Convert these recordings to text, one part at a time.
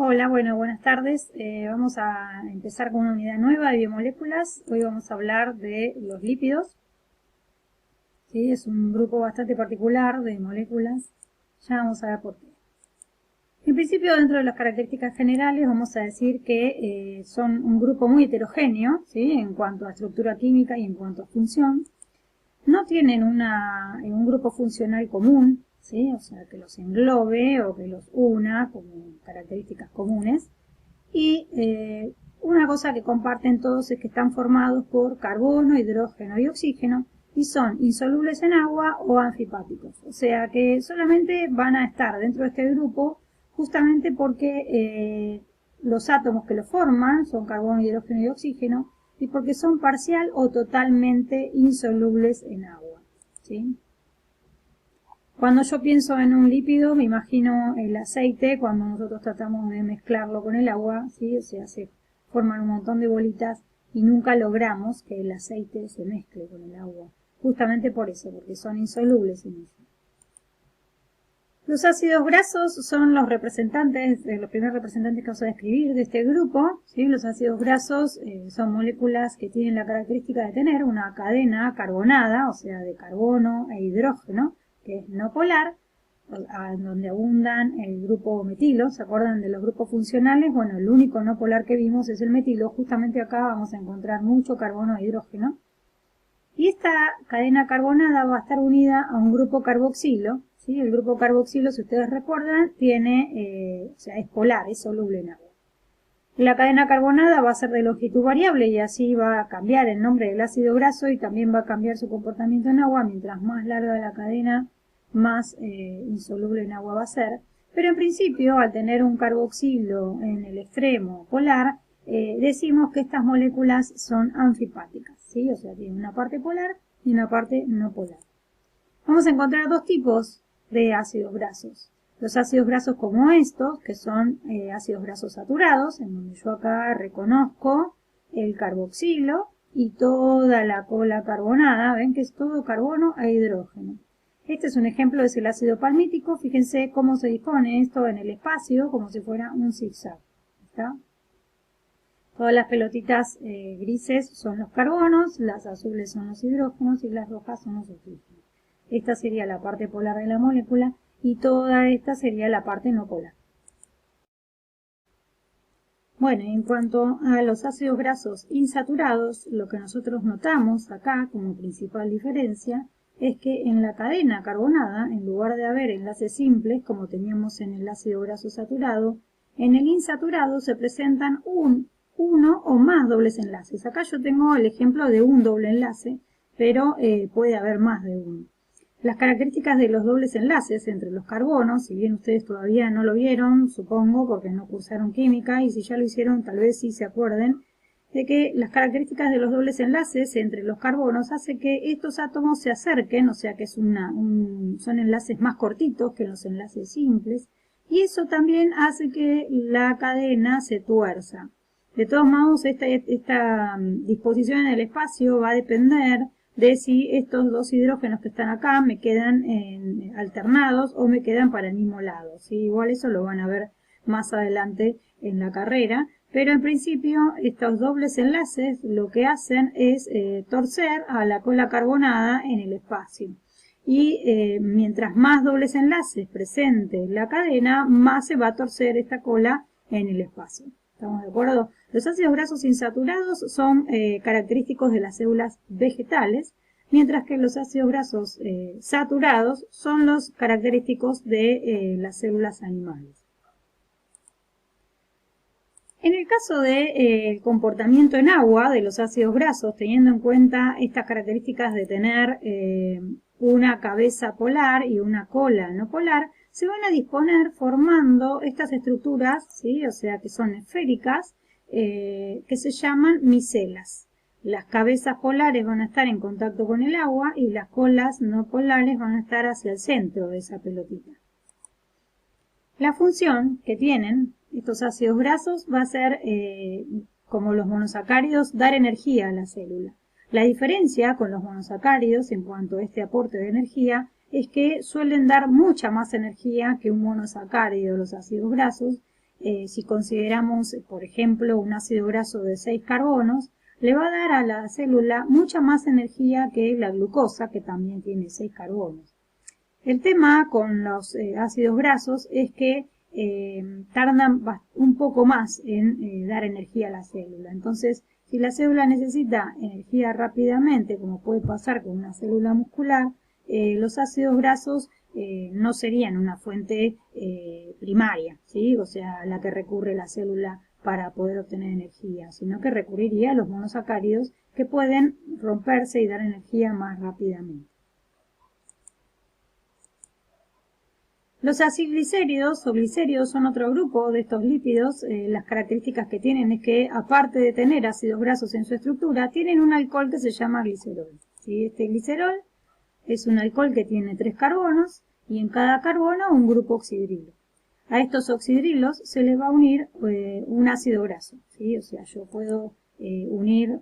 Hola, bueno, buenas tardes. Vamos a empezar con una unidad nueva de biomoléculas. Hoy vamos a hablar de los lípidos. ¿Sí? Es un grupo bastante particular de moléculas. Ya vamos a ver por qué. En principio, dentro de las características generales, vamos a decir que son un grupo muy heterogéneo, ¿sí? En cuanto a estructura química y en cuanto a función. No tienen un grupo funcional común, ¿sí? O sea, que los englobe o que los una como características comunes. Y una cosa que comparten todos es que están formados por carbono, hidrógeno y oxígeno y son insolubles en agua o anfipáticos. O sea que solamente van a estar dentro de este grupo justamente porque los átomos que lo forman son carbono, hidrógeno y oxígeno y porque son parcial o totalmente insolubles en agua, ¿sí? Cuando yo pienso en un lípido, me imagino el aceite, cuando nosotros tratamos de mezclarlo con el agua, ¿sí? O sea, se forman un montón de bolitas y nunca logramos que el aceite se mezcle con el agua. Justamente por eso, porque son insolubles en eso. Los ácidos grasos son los representantes, los primeros representantes que vamos a describir de este grupo, ¿sí? Los ácidos grasos son moléculas que tienen la característica de tener una cadena carbonada, o sea, de carbono e hidrógeno, que es no polar, donde abundan el grupo metilo. ¿Se acuerdan de los grupos funcionales? Bueno, el único no polar que vimos es el metilo. Justamente acá vamos a encontrar mucho carbono e hidrógeno. Y esta cadena carbonada va a estar unida a un grupo carboxilo, ¿sí? El grupo carboxilo, si ustedes recuerdan, tiene, o sea, es polar, es soluble en agua. La cadena carbonada va a ser de longitud variable y así va a cambiar el nombre del ácido graso y también va a cambiar su comportamiento en agua. Mientras más larga la cadena, más insoluble en agua va a ser. Pero en principio, al tener un carboxilo en el extremo polar, decimos que estas moléculas son anfipáticas, ¿sí? O sea, tienen una parte polar y una parte no polar. Vamos a encontrar dos tipos de ácidos grasos. Los ácidos grasos como estos, que son ácidos grasos saturados, en donde yo acá reconozco el carboxilo y toda la cola carbonada, ven que es todo carbono e hidrógeno. Este es un ejemplo de el ácido palmítico. Fíjense cómo se dispone esto en el espacio, como si fuera un zigzag. ¿Está? Todas las pelotitas grises son los carbonos, las azules son los hidrógenos y las rojas son los oxígenos. Esta sería la parte polar de la molécula y toda esta sería la parte no polar. Bueno, en cuanto a los ácidos grasos insaturados, lo que nosotros notamos acá como principal diferencia es que en la cadena carbonada, en lugar de haber enlaces simples como teníamos en el ácido graso saturado, en el insaturado se presentan uno o más dobles enlaces. Acá yo tengo el ejemplo de un doble enlace, pero puede haber más de uno. Las características de los dobles enlaces entre los carbonos, si bien ustedes todavía no lo vieron, supongo, porque no cursaron química, y si ya lo hicieron, tal vez sí se acuerden, de que las características de los dobles enlaces entre los carbonos hace que estos átomos se acerquen, o sea que son enlaces más cortitos que los enlaces simples, y eso también hace que la cadena se tuerza. De todos modos, esta disposición en el espacio va a depender de si estos dos hidrógenos que están acá me quedan alternados o me quedan para el mismo lado, ¿sí? Igual eso lo van a ver más adelante en la carrera, pero en principio estos dobles enlaces lo que hacen es torcer a la cola carbonada en el espacio. Y mientras más dobles enlaces presente la cadena, más se va a torcer esta cola en el espacio. ¿Estamos de acuerdo? Los ácidos grasos insaturados son característicos de las células vegetales, mientras que los ácidos grasos saturados son los característicos de las células animales. En el caso del comportamiento en agua de los ácidos grasos, teniendo en cuenta estas características de tener una cabeza polar y una cola no polar, se van a disponer formando estas estructuras, ¿sí? O sea que son esféricas, que se llaman micelas. Las cabezas polares van a estar en contacto con el agua y las colas no polares van a estar hacia el centro de esa pelotita. La función que tienen estos ácidos grasos va a ser, como los monosacáridos, dar energía a la célula. La diferencia con los monosacáridos en cuanto a este aporte de energía es que suelen dar mucha más energía que un monosacárido, los ácidos grasos, si consideramos, por ejemplo, un ácido graso de 6 carbonos, le va a dar a la célula mucha más energía que la glucosa, que también tiene 6 carbonos. El tema con los ácidos grasos es que tardan un poco más en dar energía a la célula. Entonces, si la célula necesita energía rápidamente, como puede pasar con una célula muscular, los ácidos grasos no serían una fuente primaria, ¿sí? O sea, a la que recurre la célula para poder obtener energía, sino que recurriría a los monosacáridos que pueden romperse y dar energía más rápidamente. Los aciglicéridos o glicéridos son otro grupo de estos lípidos. Las características que tienen es que, aparte de tener ácidos grasos en su estructura, tienen un alcohol que se llama glicerol, ¿sí? Este glicerol es un alcohol que tiene 3 carbonos y en cada carbono un grupo oxidrilo. A estos oxidrilos se les va a unir un ácido graso, ¿sí? O sea, yo puedo unir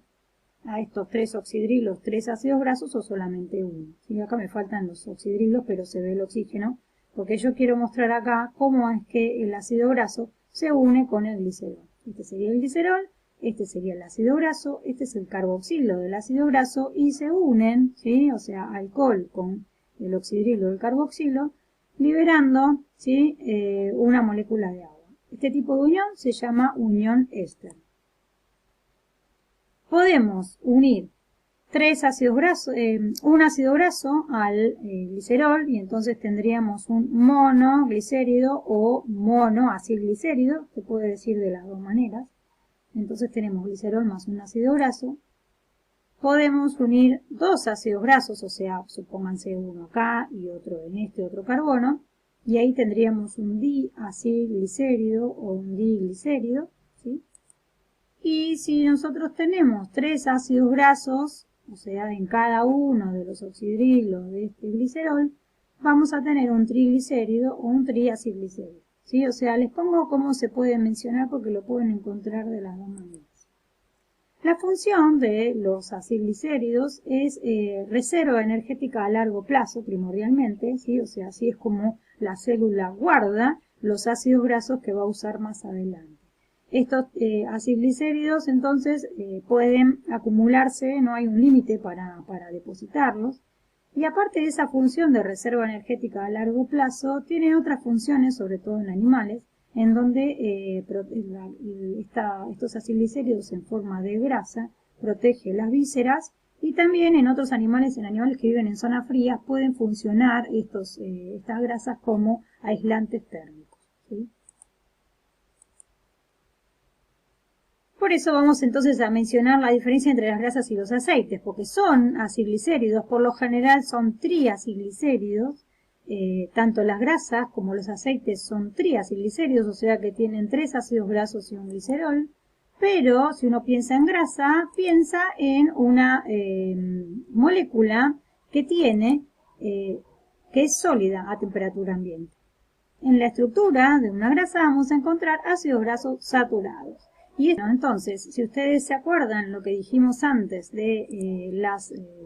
a estos 3 oxidrilos 3 ácidos grasos o solamente uno, ¿sí? Acá me faltan los oxidrilos, pero se ve el oxígeno, porque yo quiero mostrar acá cómo es que el ácido graso se une con el glicerol. Este sería el glicerol, este sería el ácido graso, este es el carboxilo del ácido graso y se unen, ¿sí? O sea, alcohol con el oxidrilo del carboxilo, liberando, ¿sí? Una molécula de agua. Este tipo de unión se llama unión éster. Podemos unir un ácido graso al glicerol y entonces tendríamos un monoglicérido o monoacilglicérido, se puede decir de las dos maneras. Entonces tenemos glicerol más un ácido graso. Podemos unir 2 ácidos grasos, o sea, supónganse uno acá y otro en este otro carbono, y ahí tendríamos un diacilglicérido o un diglicérido, ¿sí? Y si nosotros tenemos 3 ácidos grasos, o sea, en cada uno de los oxidrilos de este glicerol, vamos a tener un triglicérido o un triacilglicérido, ¿sí? O sea, les pongo cómo se puede mencionar porque lo pueden encontrar de las dos maneras. La función de los acilglicéridos es reserva energética a largo plazo, primordialmente, ¿sí? O sea, así es como la célula guarda los ácidos grasos que va a usar más adelante. Estos acilglicéridos entonces pueden acumularse, no hay un límite para depositarlos, y aparte de esa función de reserva energética a largo plazo, tiene otras funciones, sobre todo en animales, en donde estos acilglicéridos en forma de grasa protege las vísceras, y también en otros animales, en animales que viven en zonas frías, pueden funcionar estas grasas como aislantes térmicos, ¿sí? Por eso vamos entonces a mencionar la diferencia entre las grasas y los aceites, porque son acilglicéridos, por lo general son triacilglicéridos, tanto las grasas como los aceites son triacilglicéridos, o sea que tienen 3 ácidos grasos y un glicerol, pero si uno piensa en grasa, piensa en una molécula que es sólida a temperatura ambiente. En la estructura de una grasa vamos a encontrar ácidos grasos saturados. Y entonces, si ustedes se acuerdan lo que dijimos antes de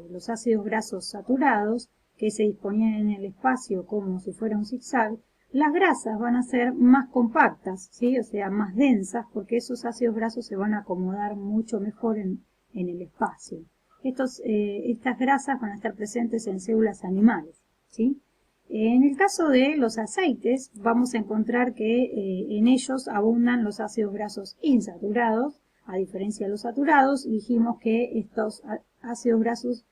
los ácidos grasos saturados, que se disponían en el espacio como si fuera un zigzag, las grasas van a ser más compactas, ¿sí? O sea, más densas, porque esos ácidos grasos se van a acomodar mucho mejor en el espacio. Estas grasas van a estar presentes en células animales, ¿sí? En el caso de los aceites, vamos a encontrar que en ellos abundan los ácidos grasos insaturados. A diferencia de los saturados, dijimos que estos ácidos grasos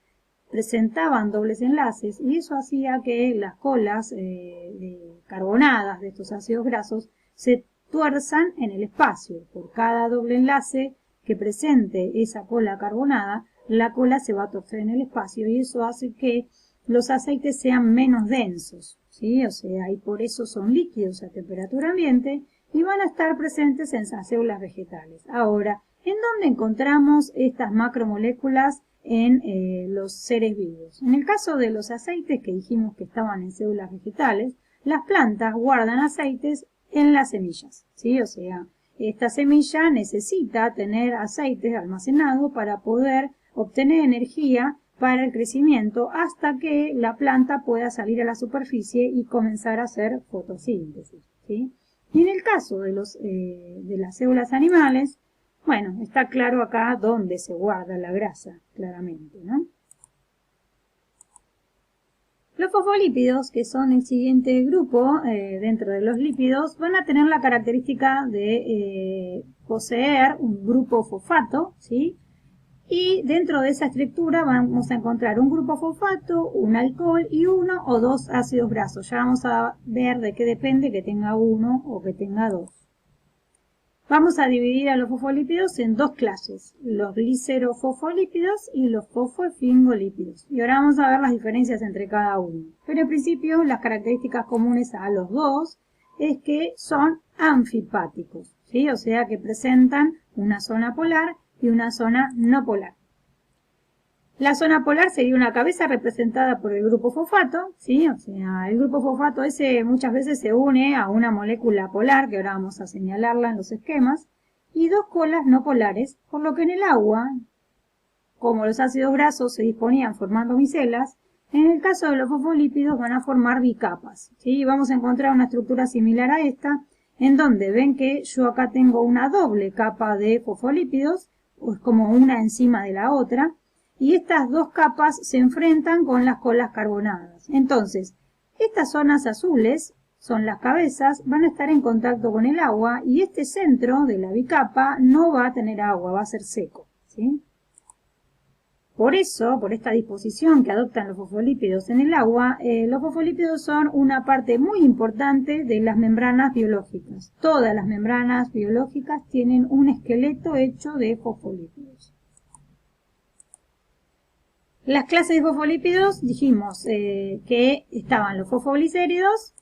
presentaban dobles enlaces y eso hacía que las colas carbonadas de estos ácidos grasos se tuerzan en el espacio. Por cada doble enlace que presente esa cola carbonada, la cola se va a torcer en el espacio y eso hace que los aceites sean menos densos, ¿sí? O sea, y por eso son líquidos a temperatura ambiente y van a estar presentes en las células vegetales. Ahora, ¿en dónde encontramos estas macromoléculas en los seres vivos? En el caso de los aceites que dijimos que estaban en células vegetales, las plantas guardan aceites en las semillas, ¿sí? O sea, esta semilla necesita tener aceites almacenados para poder obtener energía para el crecimiento hasta que la planta pueda salir a la superficie y comenzar a hacer fotosíntesis, ¿sí? Y en el caso de las células animales, bueno, está claro acá dónde se guarda la grasa, claramente, ¿no? Los fosfolípidos, que son el siguiente grupo dentro de los lípidos, van a tener la característica de poseer un grupo fosfato, ¿sí? Y dentro de esa estructura vamos a encontrar un grupo fosfato, un alcohol y uno o dos ácidos grasos. Ya vamos a ver de qué depende que tenga uno o que tenga dos. Vamos a dividir a los fosfolípidos en dos clases, los glicerofosfolípidos y los fosfoesfingolípidos. Y ahora vamos a ver las diferencias entre cada uno. Pero en principio las características comunes a los dos es que son anfipáticos, ¿sí? O sea que presentan una zona polar y una zona no polar. La zona polar sería una cabeza representada por el grupo fosfato, ¿sí? O sea, el grupo fosfato ese muchas veces se une a una molécula polar, que ahora vamos a señalarla en los esquemas, y dos colas no polares, por lo que en el agua, como los ácidos grasos se disponían formando micelas, en el caso de los fosfolípidos van a formar bicapas, ¿sí? Vamos a encontrar una estructura similar a esta, en donde ven que yo acá tengo una doble capa de fosfolípidos, o es como una encima de la otra, y estas dos capas se enfrentan con las colas carbonadas. Entonces, estas zonas azules son las cabezas, van a estar en contacto con el agua y este centro de la bicapa no va a tener agua, va a ser seco, ¿sí? Por eso, por esta disposición que adoptan los fosfolípidos en el agua, los fosfolípidos son una parte muy importante de las membranas biológicas. Todas las membranas biológicas tienen un esqueleto hecho de fosfolípidos. Las clases de fosfolípidos dijimos que estaban los fosfoglicéridos,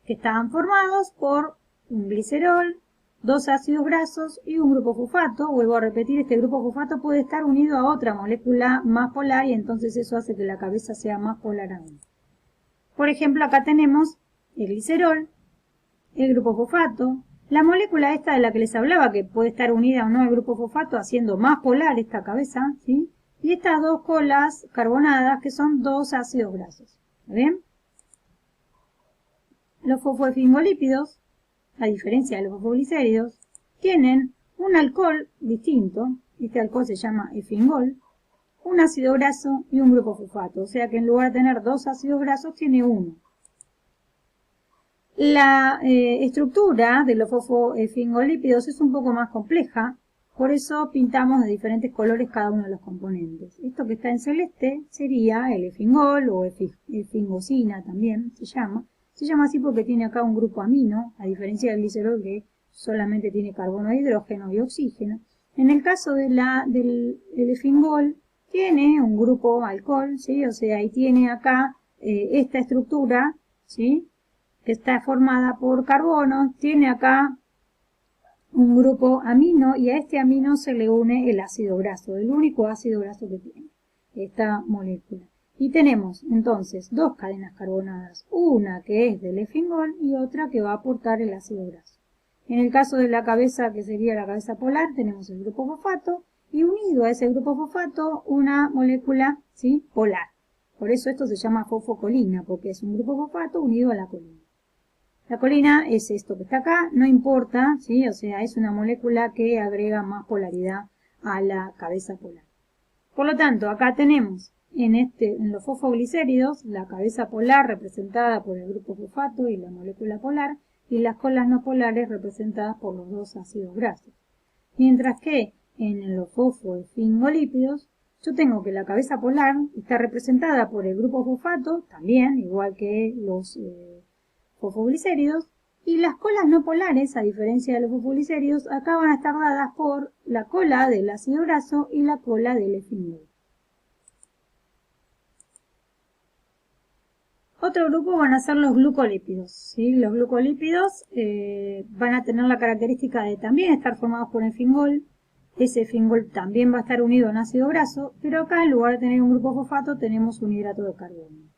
que estaban formados por un glicerol, dos ácidos grasos y un grupo fosfato. Vuelvo a repetir, este grupo fosfato puede estar unido a otra molécula más polar y entonces eso hace que la cabeza sea más polar aún. Por ejemplo, acá tenemos el glicerol, el grupo fosfato, la molécula esta de la que les hablaba, que puede estar unida o no al grupo fosfato, haciendo más polar esta cabeza, ¿sí? Y estas dos colas carbonadas, que son dos ácidos grasos. ¿Está bien? Los fosfoesfingolípidos, a diferencia de los fosfoglicéridos, tienen un alcohol distinto, este alcohol se llama efingol, un ácido graso y un grupo fosfato, o sea que en lugar de tener dos ácidos grasos tiene uno. La estructura de los fosfoesfingolípidos es un poco más compleja, por eso pintamos de diferentes colores cada uno de los componentes. Esto que está en celeste sería el efingol o efingosina también se llama. Se llama así porque tiene acá un grupo amino, a diferencia del glicerol que solamente tiene carbono, hidrógeno y oxígeno. En el caso de del efingol tiene un grupo alcohol, ¿sí? O sea, ahí tiene acá esta estructura, ¿sí? Que está formada por carbono, tiene acá un grupo amino y a este amino se le une el ácido graso, el único ácido graso que tiene esta molécula. Y tenemos entonces dos cadenas carbonadas, una que es del efingol y otra que va a aportar el ácido graso. En el caso de la cabeza, que sería la cabeza polar, tenemos el grupo fosfato y unido a ese grupo fosfato una molécula, ¿sí?, polar. Por eso esto se llama fosfocolina, porque es un grupo fosfato unido a la colina. La colina es esto que está acá, no importa, ¿sí? O sea, es una molécula que agrega más polaridad a la cabeza polar. Por lo tanto, acá tenemos en los fosfoglicéridos la cabeza polar representada por el grupo fosfato y la molécula polar y las colas no polares representadas por los dos ácidos grasos. Mientras que en los fosfoesfingolípidos yo tengo que la cabeza polar está representada por el grupo fosfato, también, igual que los fosfoglicéridos, y las colas no polares, a diferencia de los fosfoglicéridos, acá van a estar dadas por la cola del ácido graso y la cola del efingol. Otro grupo van a ser los glucolípidos, ¿sí? Los glucolípidos van a tener la característica de también estar formados por efingol. Ese efingol también va a estar unido a un ácido graso, pero acá en lugar de tener un grupo fosfato tenemos un hidrato de carbono.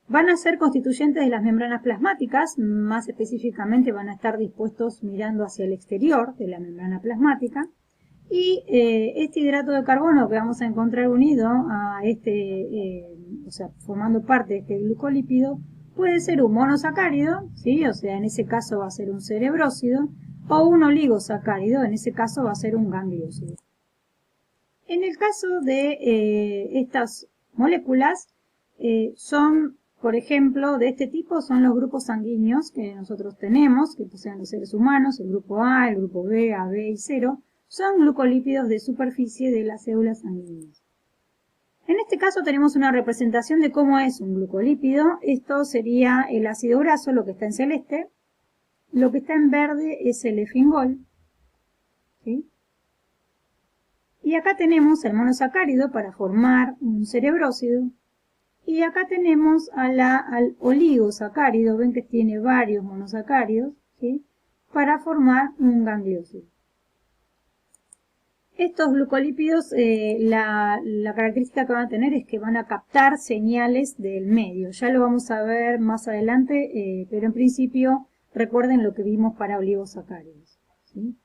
Van a ser constituyentes de las membranas plasmáticas, más específicamente van a estar dispuestos mirando hacia el exterior de la membrana plasmática. Y este hidrato de carbono que vamos a encontrar unido a o sea, formando parte de este glucolípido, puede ser un monosacárido, ¿sí? O sea, en ese caso va a ser un cerebrósido, o un oligosacárido, en ese caso va a ser un gangliósido. En el caso de estas moléculas, son, por ejemplo, de este tipo, son los grupos sanguíneos que nosotros tenemos, que poseen los seres humanos, el grupo A, el grupo B, AB y 0, son glucolípidos de superficie de las células sanguíneas. En este caso tenemos una representación de cómo es un glucolípido. Esto sería el ácido graso, lo que está en celeste. Lo que está en verde es el efingol, ¿sí? Y acá tenemos el monosacárido para formar un cerebrósido. Y acá tenemos al oligosacárido, ven que tiene varios monosacáridos, ¿sí? Para formar un gangliósido. Estos glucolípidos, la característica que van a tener es que van a captar señales del medio. Ya lo vamos a ver más adelante, pero en principio recuerden lo que vimos para oligosacáridos, ¿sí?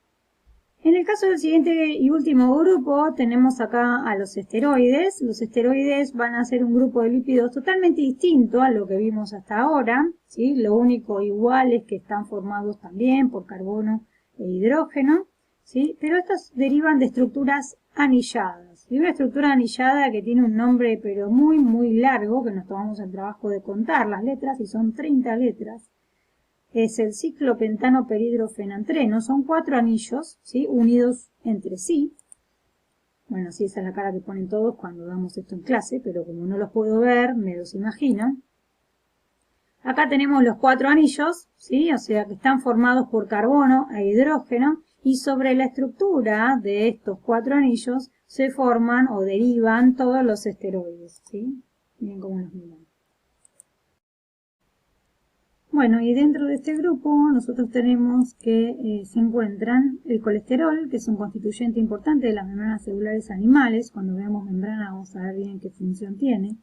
En el caso del siguiente y último grupo, tenemos acá a los esteroides. Los esteroides van a ser un grupo de lípidos totalmente distinto a lo que vimos hasta ahora, ¿sí? Lo único igual es que están formados también por carbono e hidrógeno, ¿sí? Pero estos derivan de estructuras anilladas. Y una estructura anillada que tiene un nombre pero muy largo, que nos tomamos el trabajo de contar las letras, y son 30 letras. Es el ciclopentano peridrofenantreno. Son 4 anillos, ¿sí? Unidos entre sí. Bueno, sí, esa es la cara que ponen todos cuando damos esto en clase, pero como no los puedo ver, me los imagino. Acá tenemos los 4 anillos, ¿sí? O sea que están formados por carbono e hidrógeno, y sobre la estructura de estos 4 anillos se forman o derivan todos los esteroides, ¿sí? Miren cómo los miran. Bueno, y dentro de este grupo nosotros tenemos que se encuentran el colesterol, que es un constituyente importante de las membranas celulares animales. Cuando veamos membrana vamos a ver bien qué función tiene.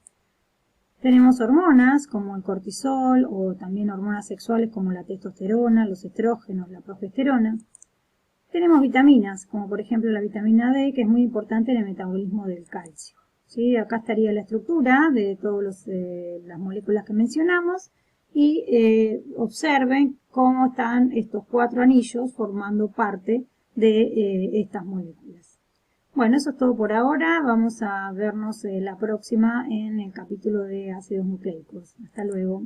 Tenemos hormonas como el cortisol, o también hormonas sexuales como la testosterona, los estrógenos, la progesterona. Tenemos vitaminas, como por ejemplo la vitamina D, que es muy importante en el metabolismo del calcio, ¿sí? Acá estaría la estructura de todas las moléculas que mencionamos. Y observen cómo están estos 4 anillos formando parte de estas moléculas. Bueno, eso es todo por ahora. Vamos a vernos la próxima en el capítulo de ácidos nucleicos. Hasta luego.